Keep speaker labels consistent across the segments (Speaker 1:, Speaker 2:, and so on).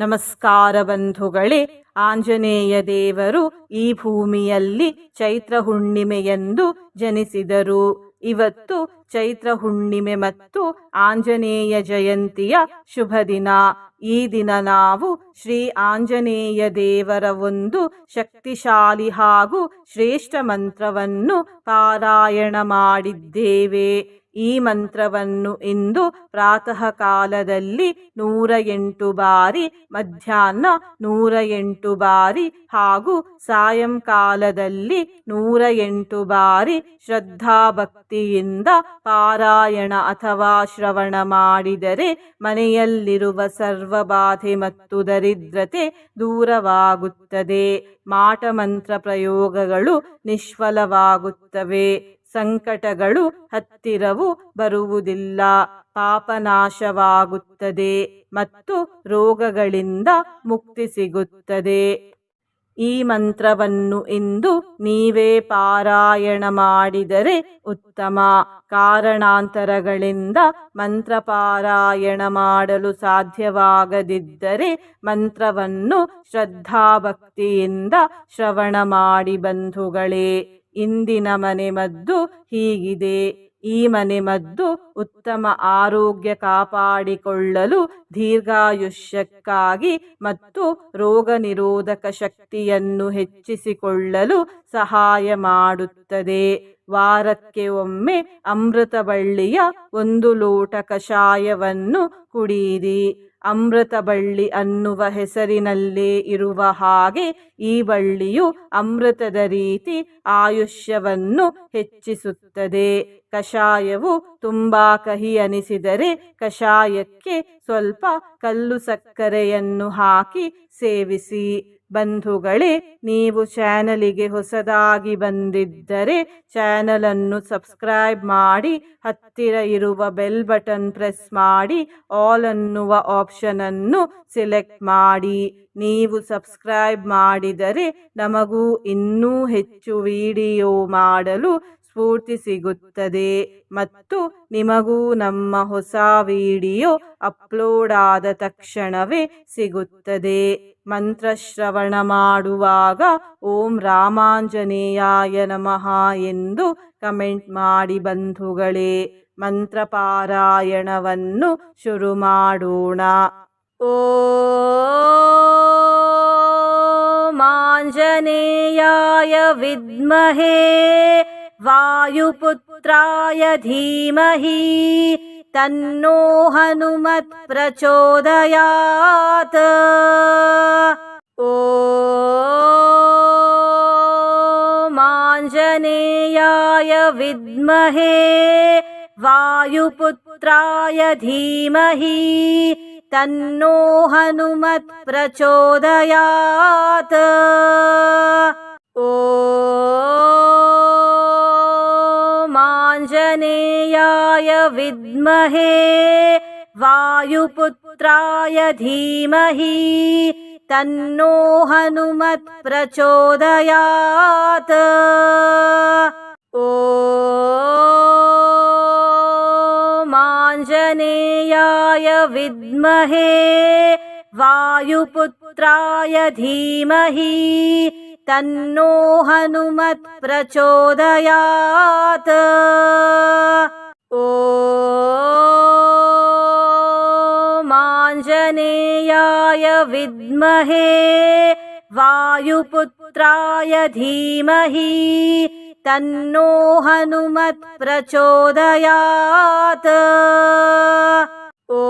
Speaker 1: ನಮಸ್ಕಾರ ಬಂಧುಗಳೇ. ಆಂಜನೇಯ ದೇವರು ಈ ಭೂಮಿಯಲ್ಲಿ ಚೈತ್ರ ಹುಣ್ಣಿಮೆಯಂದು ಜನಿಸಿದರು. ಇವತ್ತು ಚೈತ್ರ ಹುಣ್ಣಿಮೆ ಮತ್ತು ಆಂಜನೇಯ ಜಯಂತಿಯ ಶುಭ ದಿನ. ಈ ದಿನ ನಾವು ಶ್ರೀ ಆಂಜನೇಯ ದೇವರ ಒಂದು ಶಕ್ತಿಶಾಲಿ ಹಾಗೂ ಶ್ರೇಷ್ಠ ಮಂತ್ರವನ್ನು ಪಾರಾಯಣ ಮಾಡಿದ್ದೇವೆ. ಈ ಮಂತ್ರವನ್ನು ಇಂದು ಪ್ರಾತಃ ಕಾಲದಲ್ಲಿ 108 ಬಾರಿ, ಮಧ್ಯಾಹ್ನ 108 ಬಾರಿ ಹಾಗೂ ಸಾಯಂಕಾಲದಲ್ಲಿ 108 ಬಾರಿ ಶ್ರದ್ಧಾಭಕ್ತಿಯಿಂದ ಪಾರಾಯಣ ಅಥವಾ ಶ್ರವಣ ಮಾಡಿದರೆ ಮನೆಯಲ್ಲಿರುವ ಸರ್ವಬಾಧೆ ಮತ್ತು ದರಿದ್ರತೆ ದೂರವಾಗುತ್ತದೆ. ಮಾಟ ಮಂತ್ರ ಪ್ರಯೋಗಗಳು ನಿಷ್ಫಲವಾಗುತ್ತವೆ. ಸಂಕಟಗಳು ಹತ್ತಿರವೂ ಬರುವುದಿಲ್ಲ. ಪಾಪನಾಶವಾಗುತ್ತದೆ ಮತ್ತು ರೋಗಗಳಿಂದ ಮುಕ್ತಿ ಸಿಗುತ್ತದೆ. ಈ ಮಂತ್ರವನ್ನು ಇಂದು ನೀವೇ ಪಾರಾಯಣ ಮಾಡಿದರೆ ಉತ್ತಮ. ಕಾರಣಾಂತರಗಳಿಂದ ಮಂತ್ರ ಪಾರಾಯಣ ಮಾಡಲು ಸಾಧ್ಯವಾಗದಿದ್ದರೆ ಮಂತ್ರವನ್ನು ಶ್ರದ್ಧಾಭಕ್ತಿಯಿಂದ ಶ್ರವಣ ಮಾಡಿ ಬಂಧುಗಳೇ. ಇಂದಿನ ಮನೆಮದ್ದು ಹೀಗಿದೆ. ಈ ಮನೆಮದ್ದು ಉತ್ತಮ ಆರೋಗ್ಯ ಕಾಪಾಡಿಕೊಳ್ಳಲು, ದೀರ್ಘಾಯುಷ್ಯಕ್ಕಾಗಿ ಮತ್ತು ರೋಗ ನಿರೋಧಕ ಶಕ್ತಿಯನ್ನು ಹೆಚ್ಚಿಸಿಕೊಳ್ಳಲು ಸಹಾಯ ಮಾಡುತ್ತದೆ. ವಾರಕ್ಕೆ ಒಮ್ಮೆ ಅಮೃತ ಬಳ್ಳಿಯ 1 ಲೋಟ ಕಷಾಯವನ್ನು ಕುಡಿಯಿರಿ. ಅಮೃತ ಬಳ್ಳಿ ಅನ್ನುವ ಹೆಸರಿನಲ್ಲೇ ಇರುವ ಹಾಗೆ ಈ ಬಳ್ಳಿಯು ಅಮೃತದ ರೀತಿ ಆಯುಷ್ಯವನ್ನು ಹೆಚ್ಚಿಸುತ್ತದೆ. ಕಷಾಯವು ತುಂಬಾ ಕಹಿ ಅನಿಸಿದರೆ ಕಷಾಯಕ್ಕೆ ಸ್ವಲ್ಪ ಕಲ್ಲು ಸಕ್ಕರೆಯನ್ನು ಹಾಕಿ ಸೇವಿಸಿ. ಬಂಧುಗಳೇ, ನೀವು ಚಾನಲಿಗೆ ಹೊಸದಾಗಿ ಬಂದಿದ್ದರೆ ಚಾನಲನ್ನು ಸಬ್ಸ್ಕ್ರೈಬ್ ಮಾಡಿ, ಹತ್ತಿರ ಇರುವ ಬೆಲ್ ಬಟನ್ ಪ್ರೆಸ್ ಮಾಡಿ, ಆಲ್ ಅನ್ನುವ ಆಪ್ಷನ್ ಅನ್ನು ಸೆಲೆಕ್ಟ್ ಮಾಡಿ. ನೀವು ಸಬ್ಸ್ಕ್ರೈಬ್ ಮಾಡಿದರೆ ನಮಗೂ ಇನ್ನೂ ಹೆಚ್ಚು ವಿಡಿಯೋ ಮಾಡಲು ಸ್ಫೂರ್ತಿ ಸಿಗುತ್ತದೆ ಮತ್ತು ನಿಮಗೂ ನಮ್ಮ ಹೊಸ ವಿಡಿಯೋ ಅಪ್ಲೋಡ್ ಆದ ತಕ್ಷಣವೇ ಸಿಗುತ್ತದೆ. ಮಂತ್ರಶ್ರವಣ ಮಾಡುವಾಗ ಓಂ ರಾಮಾಂಜನೇಯಾಯ ನಮಃ ಎಂದು ಕಮೆಂಟ್ ಮಾಡಿ ಬಂಧುಗಳೇ. ಮಂತ್ರ ಪಾರಾಯಣವನ್ನು ಶುರು ಮಾಡೋಣ. ಓಂ ಆಂಜನೇಯಾಯ ವಿದ್ಮಹೇ ವಾಯುಪುತ್ರಾಯ ಧೀಮಹಿ ತನ್ನೋ ಹನುಮತ್ ಪ್ರಚೋದಯಾತ್. ಓಂ ಆಂಜನೇಯಾಯ ವಿದ್ಮಹೇ ವಾಯುಪುತ್ರಾಯ ಧೀಮಹಿ ತನ್ನೋ ಹನುಮತ್ ಪ್ರಚೋದಯಾತ್. ಓಂ ಆಂಜನೇಯಾಯ ವಿದ್ಮಹೇ ವಾಯುಪುತ್ರಾಯ ಧೀಮಹಿ ತನ್ನೋ ಹನುಮತ್ ಪ್ರಚೋದಯಾತ್. ಓಂ ಆಂಜನೇಯಾಯ ವಿದ್ಮಹೇ ವಾಯುಪುತ್ರಾಯ ಧೀಮಹಿ ತನ್ನೋ ಹನುಮತ್ ಪ್ರಚೋದಯಾತ್. ಓಂ ಆಂಜನೇಯಾಯ ವಿದ್ಮಹೇ ವಾಯುಪುತ್ರಾಯ ಧೀಮಹಿ ತನ್ನೋ ಹನುಮತ್ ಪ್ರಚೋದಯಾತ್. ಓಂ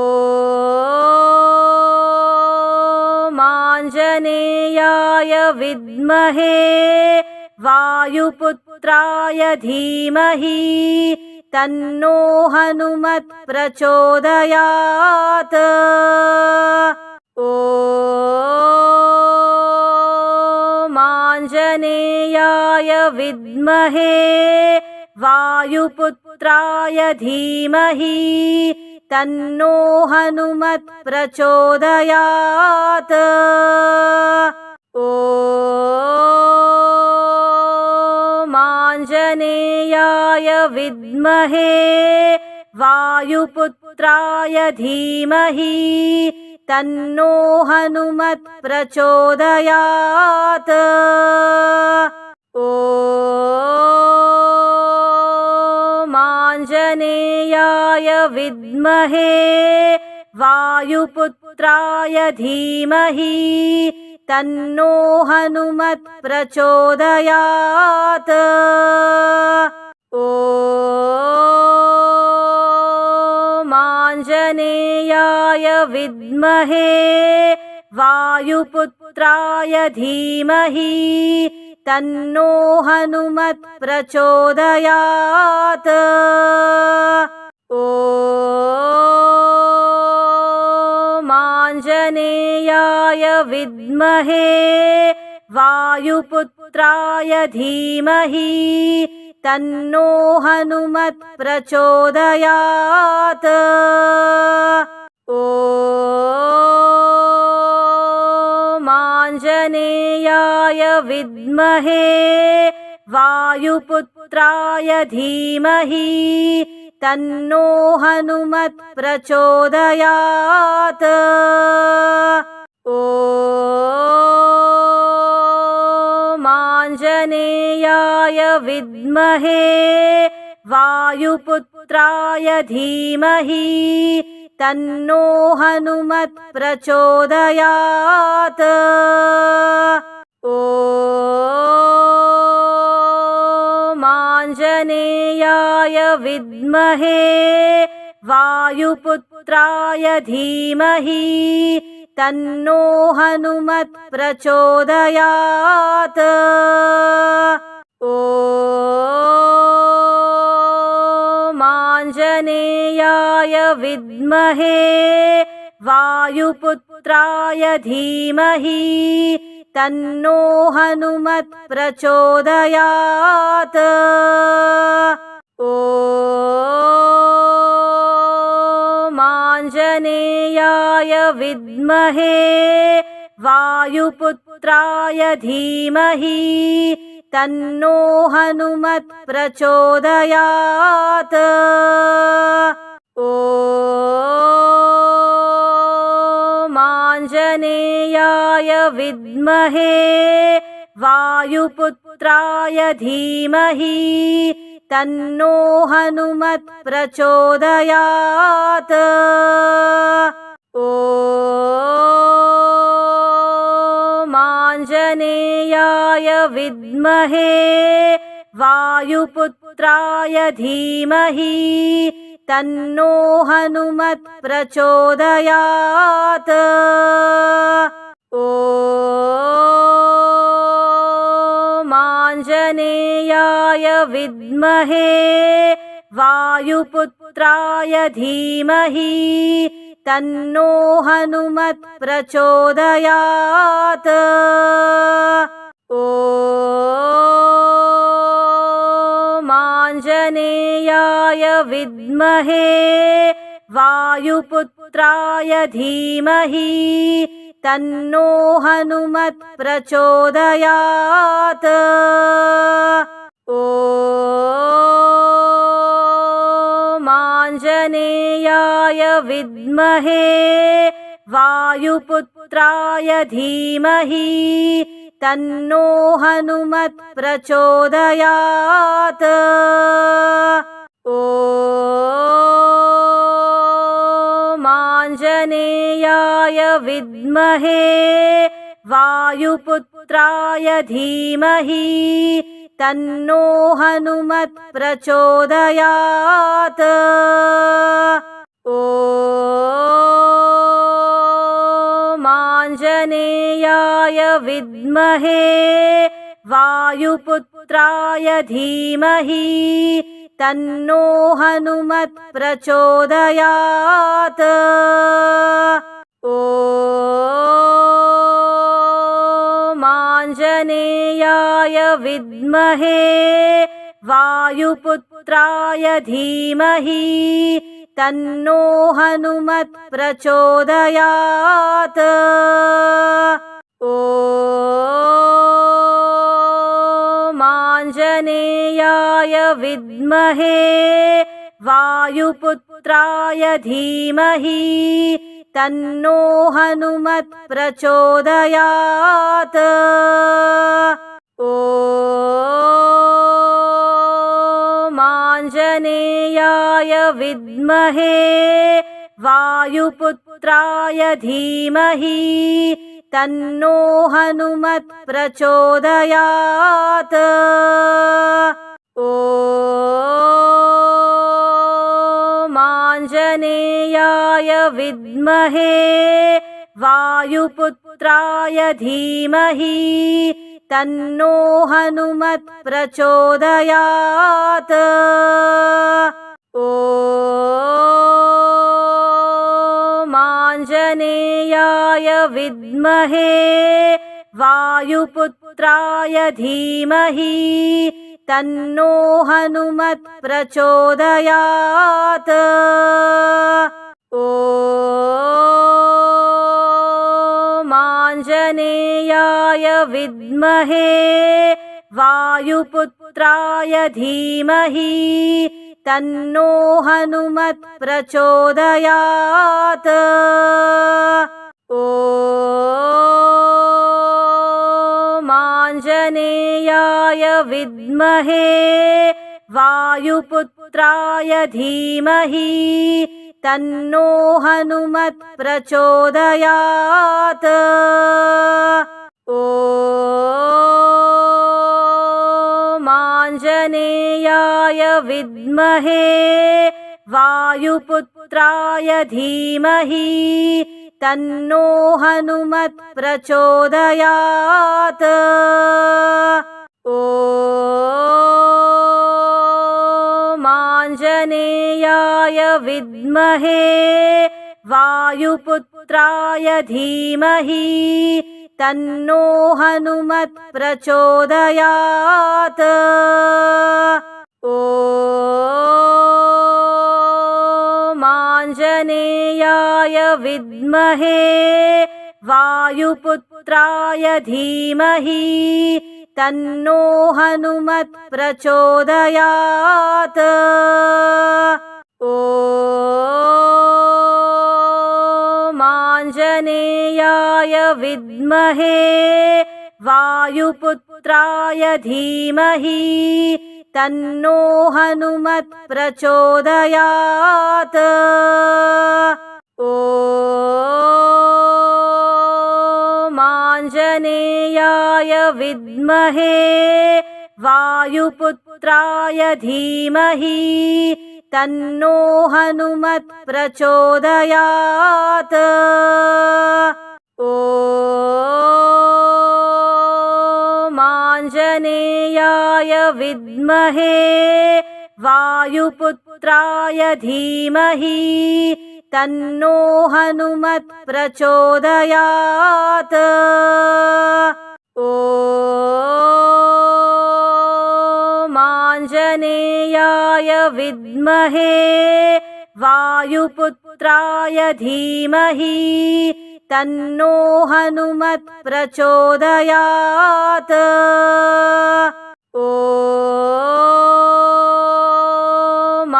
Speaker 1: ಆಂಜನೇಯಾಯ ವಿದ್ಮಹೇ ವಾಯುಪುತ್ರಾಯ ಧೀಮಹಿ ತನ್ನೋ ಹನುಮತ್ ಪ್ರಚೋದಯಾತ್. ಓಂ ಆಂಜನೇಯಾಯ ವಿದ್ಮಹೇ ವಾಯುಪುತ್ರಾಯ ಧೀಮಹಿ ತನ್ನೋ ಹನುಮತ್ ಪ್ರಚೋದಯಾತ್. ಓಂ ಆಂಜನೇಯಾಯ ವಿದ್ಮಹೇ ವಾಯುಪುತ್ರಾಯ ಧೀಮಹಿ तन्नो हनुमत् प्रचोदयात्। ॐ आञ्जनेयाय विद्महे वायुपुत्राय धीमहि तन्नो हनुमत् प्रचोदयात्। ॐ आञ्जनेयाय विद्महे वायुपुत्राय धीमहि तन्नो हनुमत् प्रचोदयात्। ॐ आञ्जनेयाय विद्महे वायुपुत्राय धीमहि तन्नो हनुमत् प्रचोदयात्। ॐ आञ्जनेयाय विद्महे वायुपुत्राय धीमहि तन्नो हनुमत् प्रचोदयात्। ॐ आञ्जनेयाय विद्महे वायुपुत्राय धीमहि तन्नो हनुमत् प्रचोदयात्। ॐ आञ्जनेयाय विद्महे वायुपुत्राय धीमहि तन्नो हनुमत् प्रचोदयात्। ॐ आञ्जनेयाय विद्महे वायुपुत्राय धीमहि तन्नो हनुमत् प्रचोदयात्। ॐ आञ्जनेयाय विद्महे वायुपुत्राय धीमहि तन्नो हनुमत् प्रचोदयात्। ॐ आञ्जनेयाय विद्महे वायुपुत्राय धीमहि तन्नो हनुमत् प्रचोदयात्। ॐ आञ्जनेयाय विद्महे वायुपुत्राय धीमहि तन्नो हनुमत् प्रचोदयात्। ॐ आञ्जनेयाय विद्महे वायुपुत्राय धीमहि तन्नो हनुमत् प्रचोदयात्। ॐ आञ्जनेयाय विद्महे वायुपुत्राय धीमहि तन्नो हनुमत् प्रचोदयात्। ॐ आञ्जनेयाय विद्महे वायुपुत्राय धीमहि तन्नो हनुमत् प्रचोदयात्। ॐ आञ्जनेयाय विद्महे वायुपुत्राय धीमहि तन्नो हनुमत् प्रचोदयात्। ॐ आञ्जनेयाय विद्महे वायुपुत्राय धीमहि तन्नो हनुमत् प्रचोदयात्। ॐ आञ्जनेयाय विद्महे वायुपुत्राय धीमहि तन्नो हनुमत् प्रचोदयात्। ॐ आञ्जनेयाय विद्महे वायुपुत्राय धीमहि तन्नो हनुमत् प्रचोदयात्। ॐ आञ्जनेयाय विद्महे वायुपुत्राय धीमहि तन्नो हनुमत् प्रचोदयात्। ॐ आञ्जनेयाय विद्महे वायुपुत्राय धीमहि तन्नो हनुमत् प्रचोदयात्। ॐ आञ्जनेयाय विद्महे वायुपुत्राय धीमहि तन्नो हनुमत् प्रचोदयात्। ॐ आञ्जनेयाय विद्महे वायुपुत्राय धीमहि तन्नो हनुमत् प्रचोदयात्। ॐ आञ्जनेयाय विद्महे वायुपुत्राय धीमहि तन्नो हनुमत् प्रचोदयात्। ॐ आञ्जनेयाय विद्महे वायुपुत्राय धीमहि तन्नो हनुमत् प्रचोदयात्। ॐ आञ्जनेयाय विद्महे वायुपुत्राय धीमहि तन्नो हनुमत् प्रचोदयात्। ॐ आञ्जनेयाय विद्महे वायुपुत्राय धीमहि तन्नो हनुमत् प्रचोदयात्। ॐ आञ्जनेयाय विद्महे वायुपुत्राय धीमहि तन्नो हनुमत् प्रचोदयात्। ॐ आञ्जनेयाय विद्महे वायुपुत्राय धीमहि तन्नो हनुमत् प्रचोदयात्। ॐ आञ्जनेयाय विद्महे वायुपुत्राय धीमहि तन्नो हनुमत् प्रचोदयात्। ॐ आञ्जनेयाय विद्महे वायुपुत्राय धीमहि तन्नो हनुमत् प्रचोदयात्। ॐ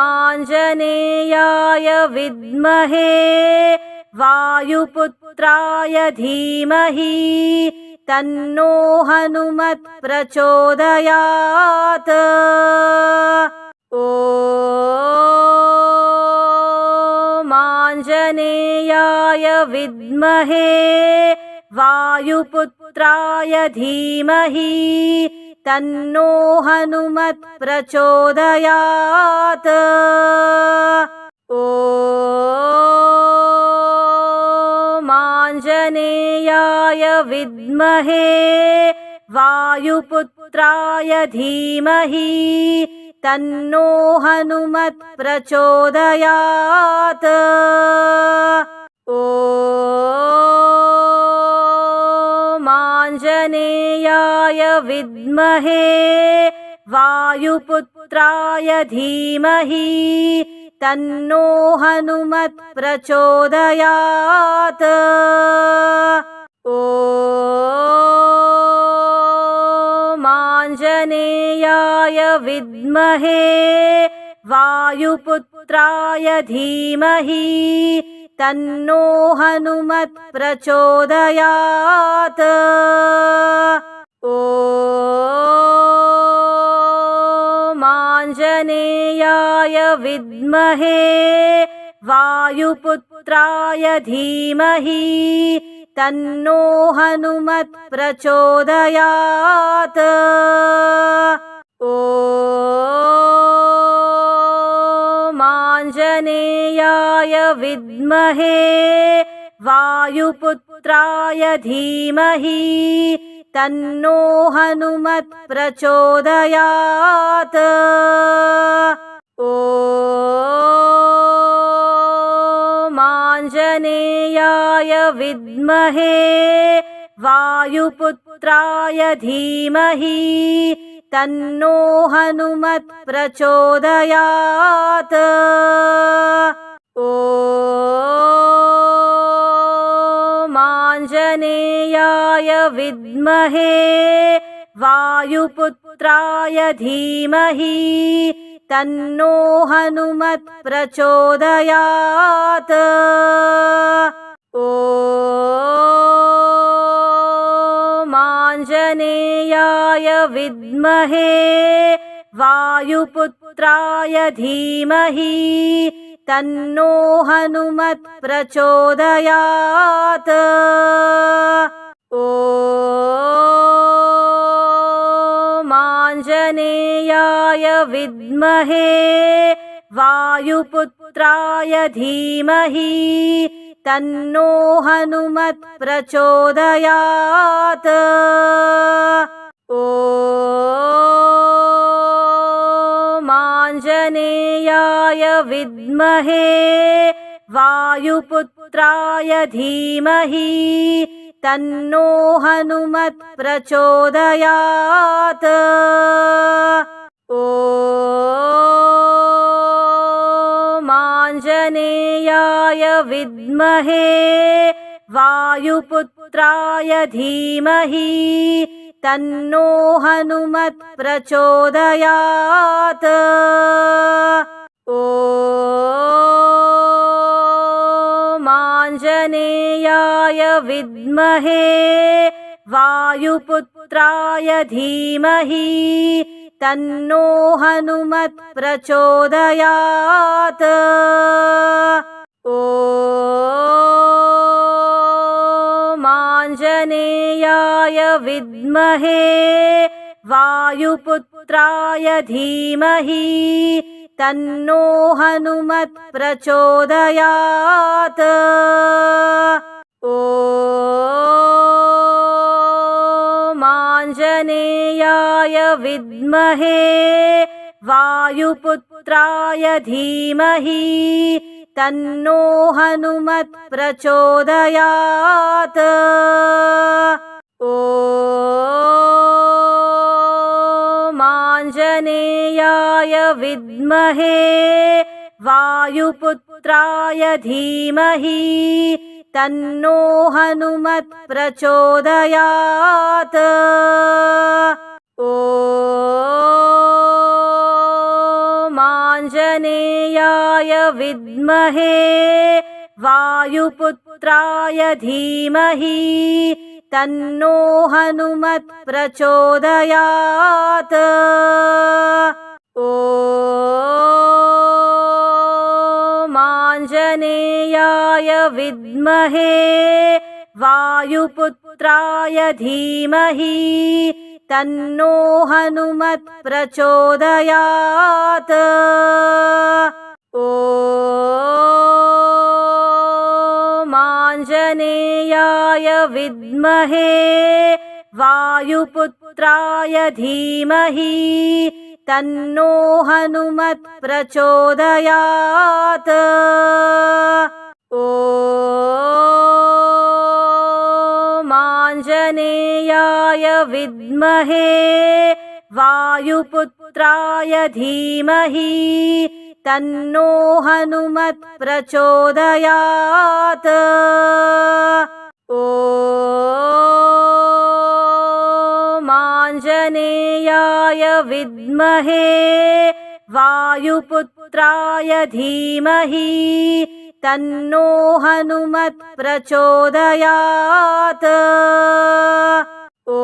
Speaker 1: आञ्जनेयाय विद्महे वायुपुत्राय धीमहि तन्नो हनुमत् प्रचोदयात्। ॐ आञ्जनेयाय विद्महे वायुपुत्राय धीमहि तन्नो हनुमत् प्रचोदयात्। ॐ आञ्जनेयाय विद्महे वायुपुत्राय धीमहि तन्नो हनुमत् प्रचोदयात्। ॐ आञ्जनेयाय विद्महे वायुपुत्राय धीमहि तन्नो हनुमत् प्रचोदयात्। ॐ आञ्जनेयाय विद्महे वायुपुत्राय धीमहि तन्नो हनुमत् प्रचोदयात्। ॐ आञ्जनेयाय विद्महे वायुपुत्राय धीमहि तन्नो हनुमत् प्रचोदयात्। ॐ आञ्जनेयाय विद्महे वायुपुत्राय धीमहि तन्नो हनुमत् प्रचोदयात्। ॐ आञ्जनेयाय विद्महे वायुपुत्राय धीमहि तन्नो हनुमत् प्रचोदयात्। ॐ आञ्जनेयाय विद्महे वायुपुत्राय धीमहि तन्नो हनुमत् प्रचोदयात्। ॐ आञ्जनेयाय विद्महे वायुपुत्राय धीमहि तन्नो हनुमत् प्रचोदयात्। ॐ आञ्जनेयाय विद्महे वायुपुत्राय धीमहि तन्नो हनुमत् प्रचोदयात्। ॐ आञ्जनेयाय विद्महे वायुपुत्राय धीमहि तन्नो हनुमत् प्रचोदयात्। ॐ आञ्जनेयाय विद्महे वायुपुत्राय धीमहि तन्नो हनुमत् प्रचोदयात्। ॐ आञ्जनेयाय विद्महे वायुपुत्राय धीमहि तन्नो हनुमत् प्रचोदयात्। ॐ आञ्जनेयाय विद्महे वायुपुत्राय धीमहि तन्नो हनुमत् प्रचोदयात्। ॐ आञ्जनेयाय विद्महे वायुपुत्राय धीमहि तन्नो हनुमत् प्रचोदयात्। ॐ आञ्जनेयाय विद्महे वायुपुत्राय धीमहि तन्नो हनुमत् प्रचोदयात्। ॐ आञ्जनेयाय विद्महे वायुपुत्राय धीमहि तन्नो हनुमत् प्रचोदयात्। ॐ आञ्जनेयाय विद्महे वायुपुत्राय धीमहि तन्नो हनुमत् प्रचोदयात्। ॐ आञ्जनेयाय विद्महे वायुपुत्राय धीमहि तन्नो हनुमत् प्रचोदयात्। ॐ आञ्जनेयाय विद्महे वायुपुत्राय धीमहि तन्नो हनुमत् प्रचोदयात्। ॐ आञ्जनेयाय विद्महे वायुपुत्राय धीमहि तन्नो हनुमत् प्रचोदयात्। ॐ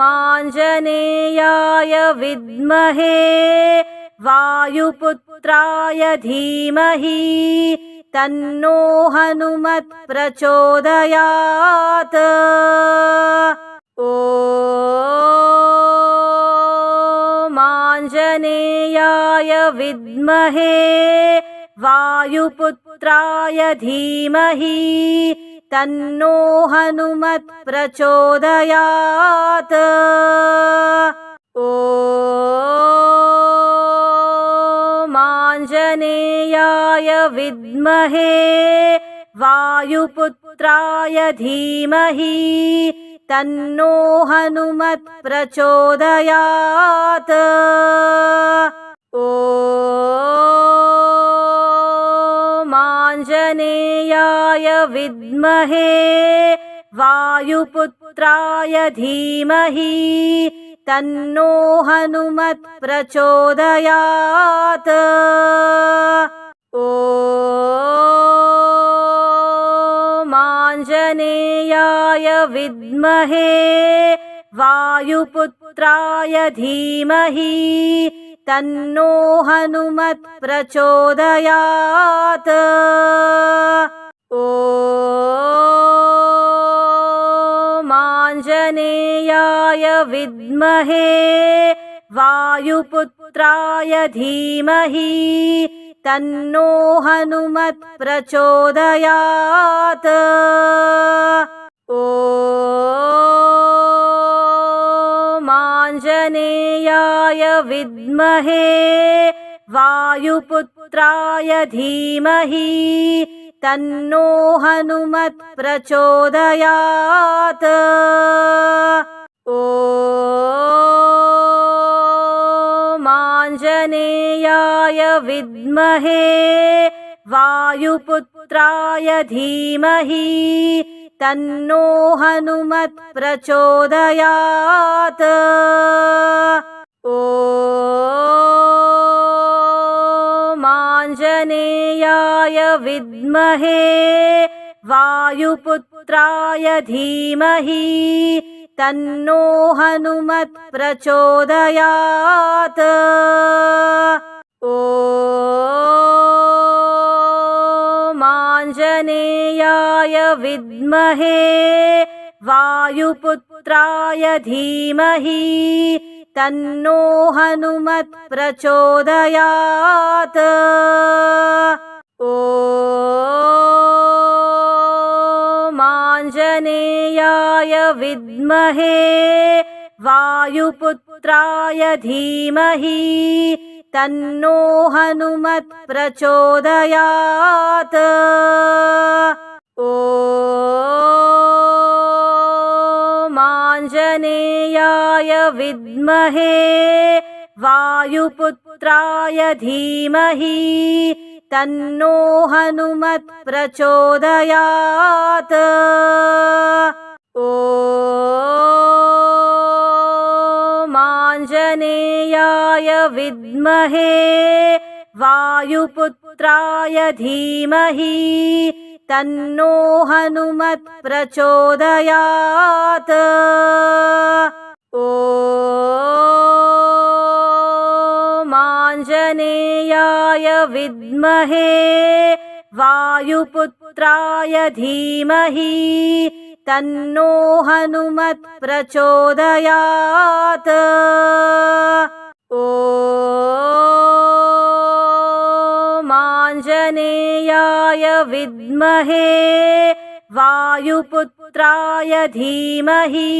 Speaker 1: आञ्जनेयाय विद्महे वायुपुत्राय धीमहि तन्नो हनुमत् प्रचोदयात्। ॐ आञ्जनेयाय विद्महे वायुपुत्राय धीमहि तन्नो हनुमत् प्रचोदयात्। ॐ आञ्जनेयाय विद्महे वायुपुत्राय धीमहि तन्नो हनुमत् प्रचोदयात्। ॐ आञ्जनेयाय विद्महे वायुपुत्राय धीमहि तन्नो हनुमत् प्रचोदयात्। ॐ आञ्जनेयाय विद्महे वायुपुत्राय धीमहि तन्नो हनुमत् प्रचोदयात्। ॐ आञ्जनेयाय विद्महे वायुपुत्राय धीमहि तन्नो हनुमत् प्रचोदयात्। ॐ आञ्जनेयाय विद्महे वायुपुत्राय धीमहि तन्नो हनुमत् प्रचोदयात्। ॐ आञ्जनेयाय विद्महे वायुपुत्राय धीमहि तन्नो हनुमत् प्रचोदयात्। ॐ आञ्जनेयाय विद्महे वायुपुत्राय धीमहि तन्नो हनुमत् प्रचोदयात्। ॐ आञ्जनेयाय विद्महे वायुपुत्राय धीमहि तन्नो हनुमत् प्रचोदयात्। ॐ आञ्जनेयाय विद्महे वायुपुत्राय धीमहि तन्नो हनुमत् प्रचोदयात्। ॐ आञ्जनेयाय विद्महे वायुपुत्राय धीमहि तन्नो हनुमत् प्रचोदयात्। ॐ आञ्जनेयाय विद्महे वायुपुत्राय धीमहि तन्नो हनुमत् प्रचोदयात्। ॐ आञ्जनेयाय विद्महे वायुपुत्राय धीमहि तन्नो हनुमत् प्रचोदयात्। ॐ आञ्जनेयाय विद्महे वायुपुत्राय धीमहि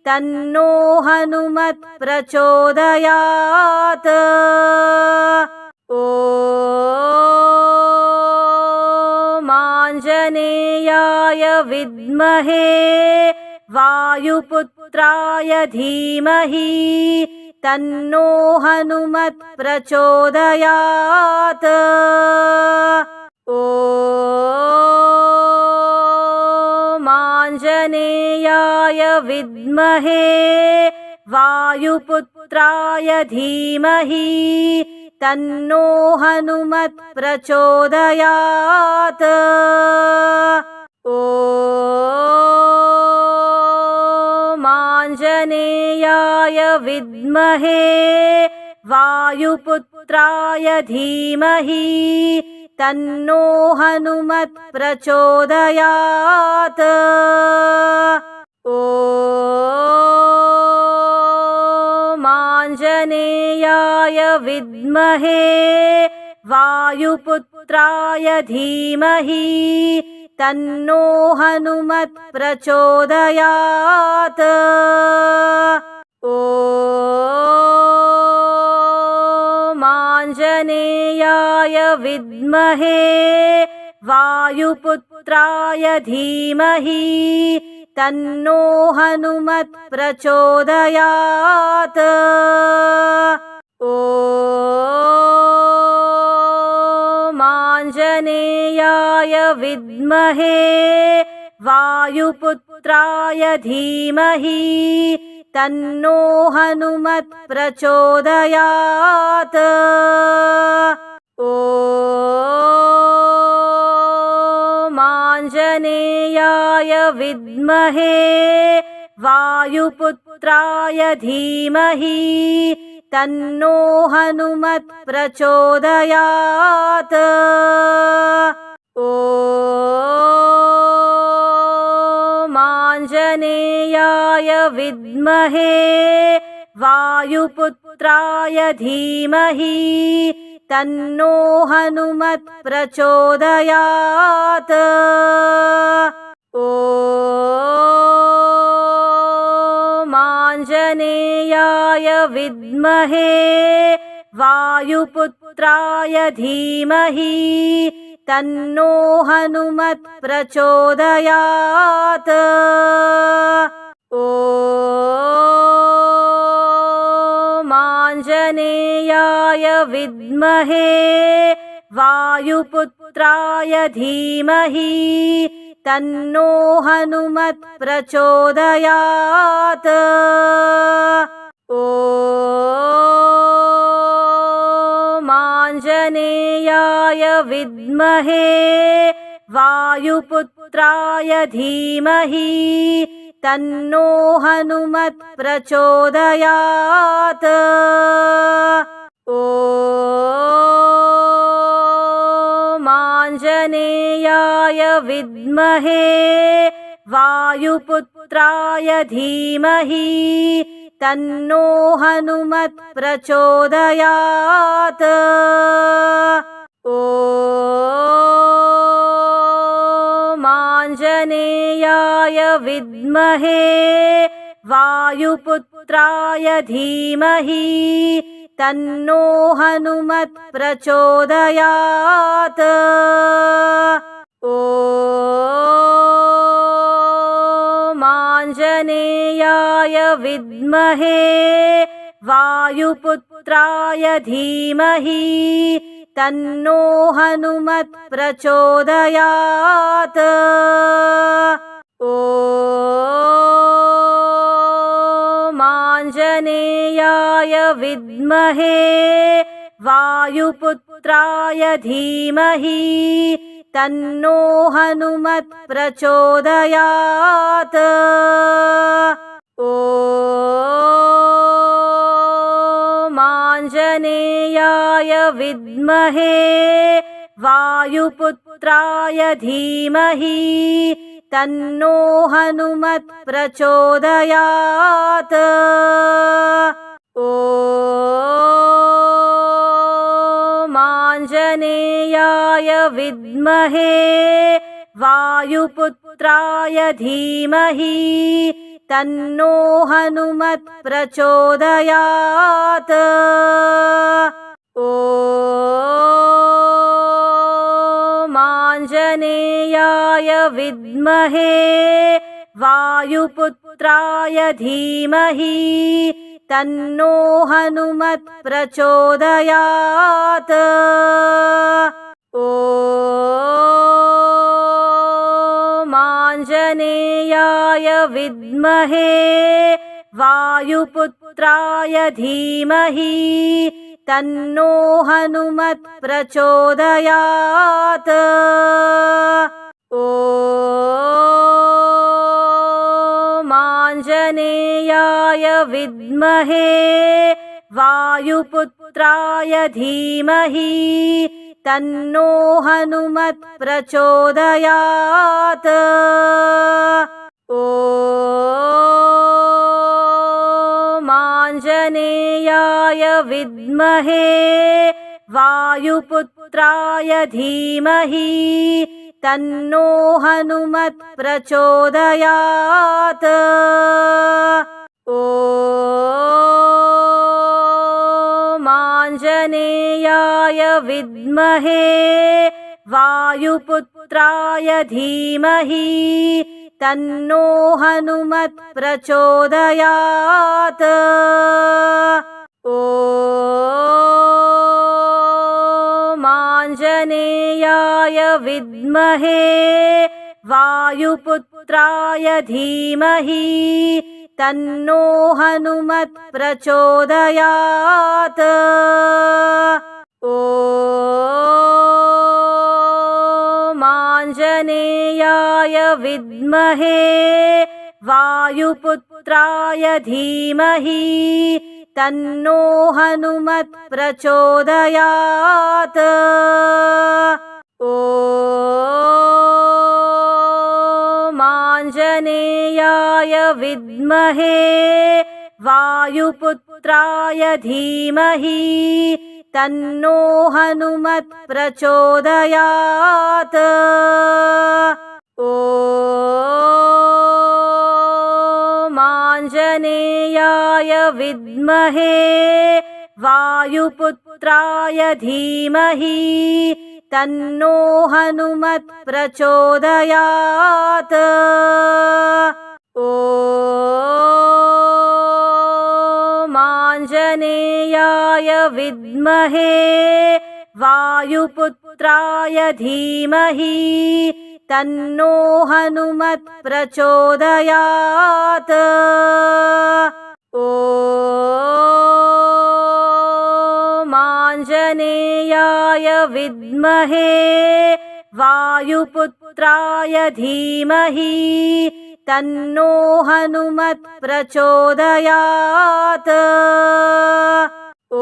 Speaker 1: तन्नो हनुमत् प्रचोदयात्। ॐ आञ्जनेयाय विद्महे वायुपुत्राय धीमहि तन्नो हनुमत् प्रचोदयात्। ॐ आञ्जनेयाय विद्महे वायुपुत्राय धीमहि तन्नो हनुमत् प्रचोदयात्। ॐ आञ्जनेयाय विद्महे वायुपुत्राय धीमहि तन्नो हनुमत् प्रचोदयात्। ॐ आञ्जनेयाय विद्महे वायुपुत्राय धीमहि तन्नो हनुमत् प्रचोदयात्। ॐ आञ्जनेयाय विद्महे वायुपुत्राय धीमहि तन्नो हनुमत् प्रचोदयात्। ॐ आञ्जनेयाय विद्महे वायुपुत्राय धीमहि तन्नो हनुमत् प्रचोदयात्। ॐ आञ्जनेयाय विद्महे वायुपुत्राय धीमहि तन्नो हनुमत् प्रचोदयात्। ॐ आञ्जनेयाय विद्महे वायुपुत्राय धीमहि तन्नो हनुमत् प्रचोदयात्। ॐ आञ्जनेयाय विद्महे वायुपुत्राय धीमहि तन्नो हनुमत् प्रचोदयात्। ॐ आञ्जनेयाय विद्महे वायुपुत्राय धीमहि तन्नो हनुमत् प्रचोदयात्। ॐ आञ्जनेयाय विद्महे वायुपुत्राय धीमहि तन्नो हनुमत् प्रचोदयात्। ॐ आञ्जनेयाय विद्महे वायुपुत्राय धीमहि तन्नो हनुमत् प्रचोदयात्। ॐ आञ्जनेयाय विद्महे वायुपुत्राय धीमहि तन्नो हनुमत् प्रचोदयात्। ॐ आञ्जनेयाय विद्महे वायुपुत्राय धीमहि तन्नो हनुमत् प्रचोदयात्। ॐ आञ्जनेयाय विद्महे वायुपुत्राय धीमहि तन्नो हनुमत् प्रचोदयात्। ॐ आञ्जनेयाय विद्महे वायुपुत्राय धीमहि तन्नो हनुमत् प्रचोदयात्। ॐ आञ्जनेयाय विद्महे वायुपुत्राय धीमहि तन्नो हनुमत् प्रचोदयात्। ॐ आञ्जनेयाय विद्महे वायुपुत्राय धीमहि तन्नो हनुमत् प्रचोदयात्। ॐ आञ्जनेयाय विद्महे वायुपुत्राय धीमहि तन्नो हनुमत् प्रचोदयात्। ॐ आञ्जनेयाय विद्महे वायुपुत्राय धीमहि तन्नो हनुमत् प्रचोदयात्। ॐ आञ्जनेयाय विद्महे वायुपुत्राय धीमहि तन्नो हनुमत् प्रचोदयात्। ॐ आञ्जनेयाय विद्महे वायुपुत्राय धीमहि तन्नो हनुमत् प्रचोदयात्। ॐ आञ्जनेयाय विद्महे वायुपुत्राय धीमहि तन्नो हनुमत् प्रचोदयात्। ॐ आञ्जनेयाय विद्महे वायुपुत्राय धीमहि तन्नो हनुमत् प्रचोदयात्। ॐ आञ्जनेयाय विद्महे वायुपुत्राय धीमहि तन्नो हनुमत् प्रचोदयात्। ॐ आञ्जनेयाय विद्महे वायुपुत्राय धीमहि तन्नो हनुमत् प्रचोदयात्। ॐ आञ्जनेयाय विद्महे वायुपुत्राय धीमहि तन्नो हनुमत् प्रचोदयात्। ॐ आञ्जनेयाय विद्महे वायुपुत्राय धीमहि तन्नो हनुमत् प्रचोदयात्। ॐ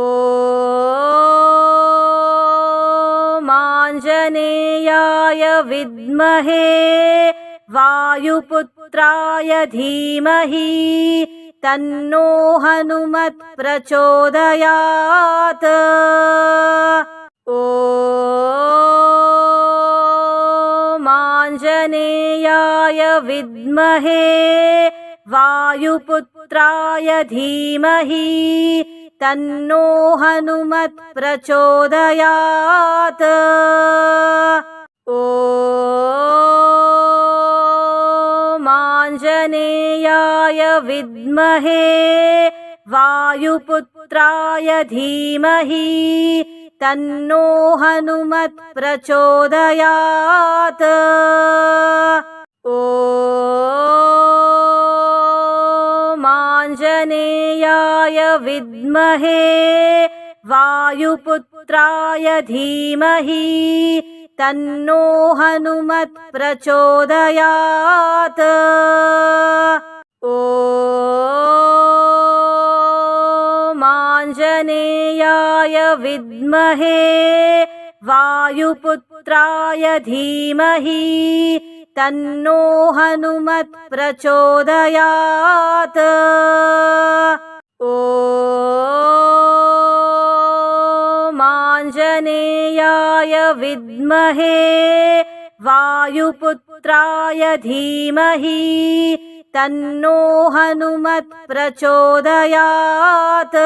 Speaker 1: आञ्जनेयाय विद्महे वायुपुत्राय धीमहि तन्नो हनुमत् प्रचोदयात्। ॐ आञ्जनेयाय विद्महे वायुपुत्राय धीमहि तन्नो हनुमत् प्रचोदयात्। ॐ आञ्जनेयाय विद्महे वायुपुत्राय धीमहि तन्नो हनुमत् प्रचोदयात्। ॐ आञ्जनेयाय विद्महे वायुपुत्राय धीमहि तन्नो हनुमत् प्रचोदयात्। ॐ आञ्जनेयाय विद्महे वायुपुत्राय धीमहि तन्नो हनुमत् प्रचोदयात्। ॐ आञ्जनेयाय विद्महे वायुपुत्राय धीमहि तन्नो हनुमत् प्रचोदयात्।